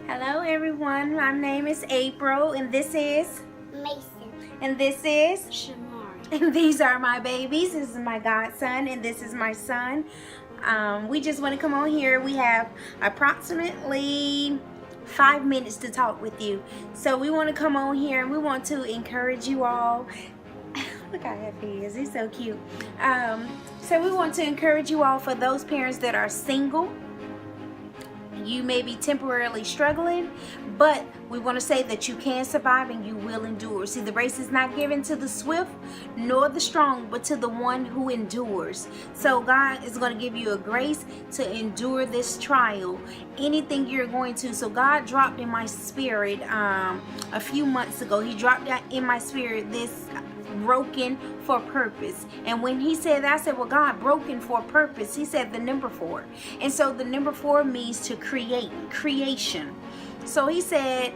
Hello everyone, my name is April and this is Mason. and this is Shamari. and these are my babies. This is my godson and this is my son. We just want to come on here. We have approximately 5 minutes to talk with you. So we want to come on here and we want to encourage you all. Look how happy he is. He's so cute. So we want to encourage you all for those parents that are single. You may be temporarily struggling, but we want to say that you can survive and you will endure. See, the race is not given to the swift nor the strong, but to the one who endures. So God is going to give you a grace to endure this trial, anything you're going to. So God dropped in my spirit a few months ago. He dropped in my spirit this broken for purpose. And when he said that, I said, well, God, broken for purpose. He said the number 4. And so the number 4 means to creation. So he said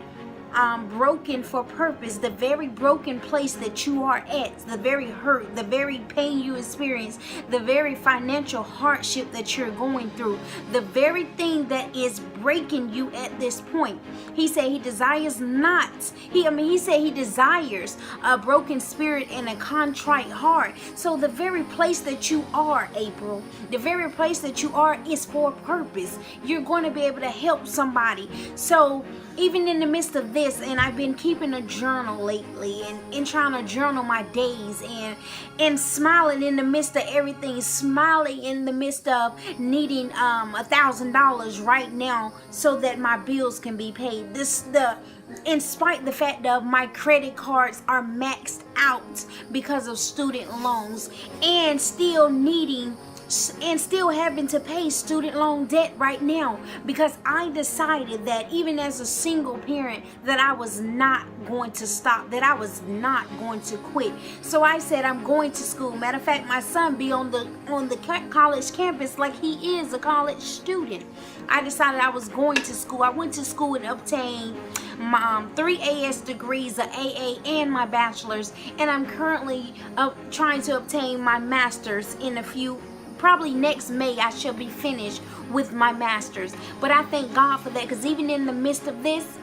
broken for purpose. The very broken place that you are at, the very hurt, the very pain you experience, the very financial hardship that you're going through, the very thing that is breaking you at this point. He said he desires not. He said he desires a broken spirit and a contrite heart. So the very place that you are, April, the very place that you are is for purpose. You're going to be able to help somebody. So even in the midst of this, and I've been keeping a journal lately and trying to journal my days and smiling in the midst of everything, smiling in the midst of needing $1,000 right now so that my bills can be paid. In spite the fact of my credit cards are maxed out because of student loans and still having to pay student loan debt right now, because I decided that even as a single parent that I was not going to stop, that I was not going to quit. So I said I'm going to school. Matter of fact, my son be on the college campus like he is a college student. I decided I was going to school. I went to school and obtained my 3 AS degrees, a AA and my bachelor's, and I'm currently trying to obtain my master's in probably next May. I shall be finished with my master's. But I thank God for that, because even in the midst of this,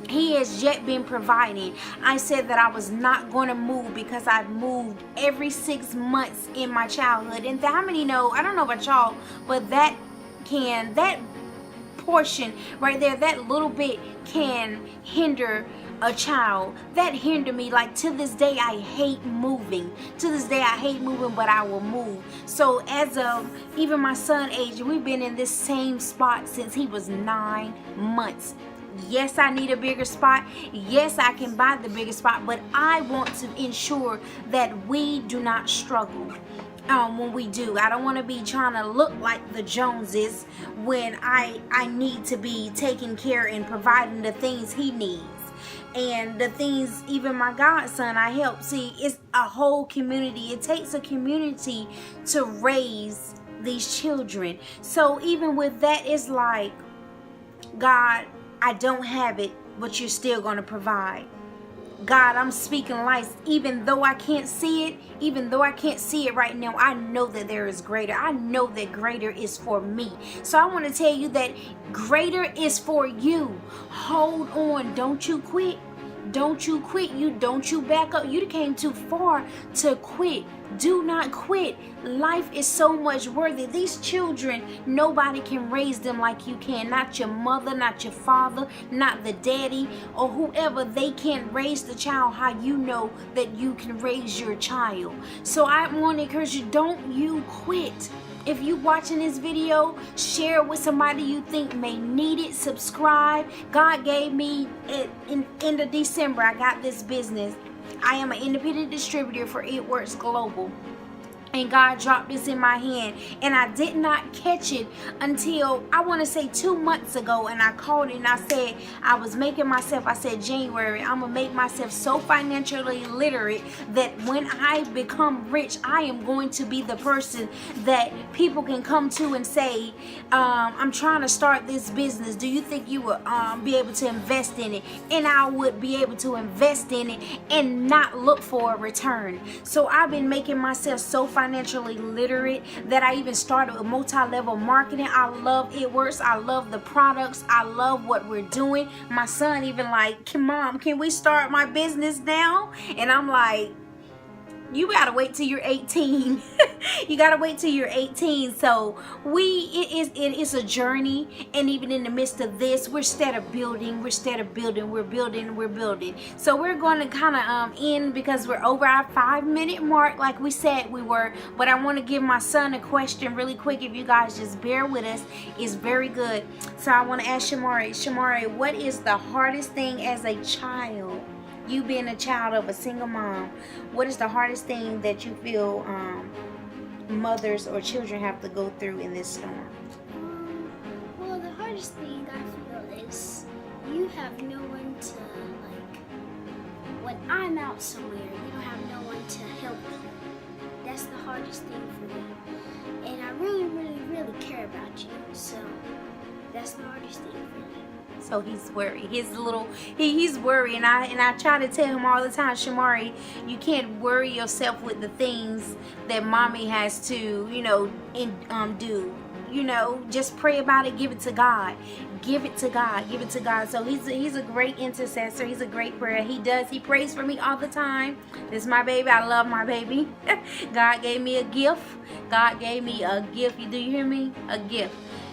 he has yet been providing. I said that I was not going to move because I've moved every 6 months in my childhood. And how many know, I don't know about y'all, but that portion right there, that little bit can hinder a child. That hindered me. Like, to this day I hate moving. To this day I hate moving, but I will move. So as of even my son age, we've been in this same spot since he was 9 months. Yes, I need a bigger spot. Yes, I can buy the bigger spot, but I want to ensure that we do not struggle when we do. I don't want to be trying to look like the Joneses when I need to be taking care and providing the things he needs. And the things, even my godson, I help. See, it's a whole community. It takes a community to raise these children. So even with that, it's like, God, I don't have it, but you're still going to provide. God, I'm speaking life. Even though I can't see it right now, I know that there is greater. I know that greater is for me. So I want to tell you that greater is for you. Hold on. Don't you quit. Don't you quit. Don't you back up. You came too far to quit. Do not quit. Life is so much worthy. These children, nobody can raise them like you can. Not your mother, not your father, not the daddy, or whoever. They can't raise the child how you know that you can raise your child. So I want to encourage you, don't you quit. If you watching this video, share it with somebody you think may need it. Subscribe. God gave me it in end of December. I got this business. I am an independent distributor for It Works Global. And God dropped this in my hand, and I did not catch it until, I want to say, 2 months ago. And I called it and I said, I said, January, I'm going to make myself so financially literate that when I become rich, I am going to be the person that people can come to and say, I'm trying to start this business. Do you think you would be able to invest in it? And I would be able to invest in it and not look for a return. So I've been making myself so financially financially literate, that I even started with multi-level marketing. I love It Works. I love the products. I love what we're doing. My son even like, Mom, can we start my business now? And I'm like, you gotta wait till you're 18. You gotta wait till you're 18. So it is a journey, and even in the midst of this, we're building. So we're going to kind of end, because we're over our 5-minute mark like we said we were. But I want to give my son a question really quick, if you guys just bear with us. It's very good. So I want to ask Shamari, what is the hardest thing as a child? You being a child of a single mom, what is the hardest thing that you feel mothers or children have to go through in this storm? Well, the hardest thing I feel is you have no one to, like, when I'm out somewhere, you don't have no one to help me. That's the hardest thing for me. And I really, really, really care about you, so that's the hardest thing for me. So he's worried. He's worried, and I try to tell him all the time, Shamari, you can't worry yourself with the things that mommy has to, do. Just pray about it. Give it to God. Give it to God. Give it to God. So he's a great intercessor. He's a great prayer. He prays for me all the time. This is my baby. I love my baby. God gave me a gift. God gave me a gift. Do you hear me? A gift.